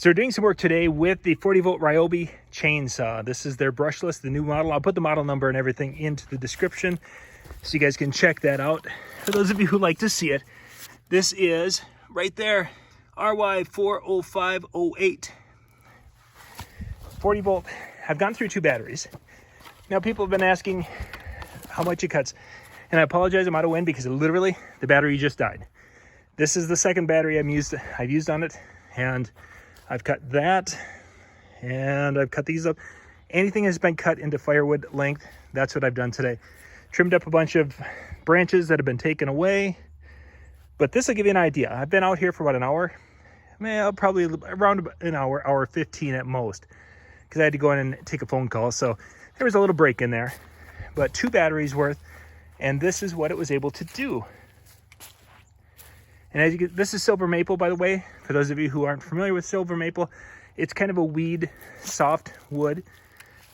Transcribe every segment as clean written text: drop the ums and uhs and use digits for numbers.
So we're doing some work today with the 40-volt RYOBI chainsaw. This is their brushless, the new model. I'll put the model number and everything into the description so you guys can check that out. For those of you who like to see it, this is right there, RY40508. 40 volt. I've gone through 2 batteries. Now people have been asking how much it cuts. And I apologize, I'm out of wind because literally the battery just died. This is the second battery I've used on it, and I've cut that, and I've cut these up. Anything has been cut into firewood length, that's what I've done today. Trimmed up a bunch of branches that have been taken away. But this will give you an idea. I've been out here for about an hour. Probably around an hour, hour 15 at most. Because I had to go in and take a phone call. So there was a little break in there. But 2 batteries worth. And this is what it was able to do. And as you this is silver maple, by the way. For those of you who aren't familiar with silver maple, it's kind of a weed, soft wood.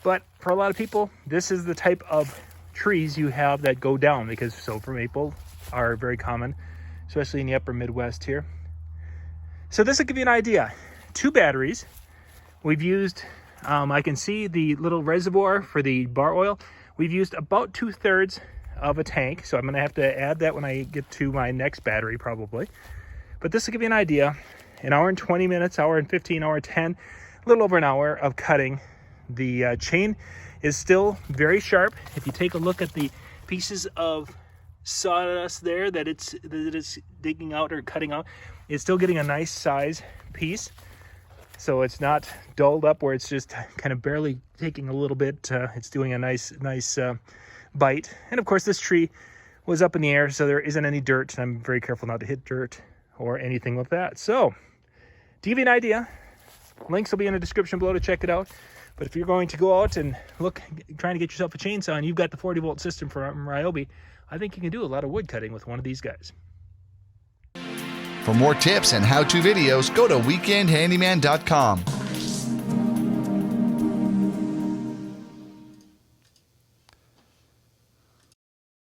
But for a lot of people, this is the type of trees you have that go down, because silver maple are very common, especially in the upper Midwest here. So this will give you an idea. 2 batteries. We've used, I can see the little reservoir for the bar oil. We've used about 2/3 of a tank, so I'm going to have to add that when I get to my next battery probably. But this will give you an idea. An hour and 20 minutes, hour and 15, hour 10, a little over an hour of cutting. The chain is still very sharp. If you take a look at the pieces of sawdust there that it's digging out or cutting out, it's still getting a nice size piece. So it's not dulled up where it's just kind of barely taking a little bit. It's doing a nice bite. And of course this tree was up in the air, so there isn't any dirt. I'm very careful not to hit dirt or anything like that. So to give you an idea, links will be in the description below to check it out. But if you're going to go out and look, trying to get yourself a chainsaw, and you've got the 40-volt system from RYOBI, I think you can do a lot of wood cutting with one of these guys. For more tips and how-to videos, go to weekendhandyman.com.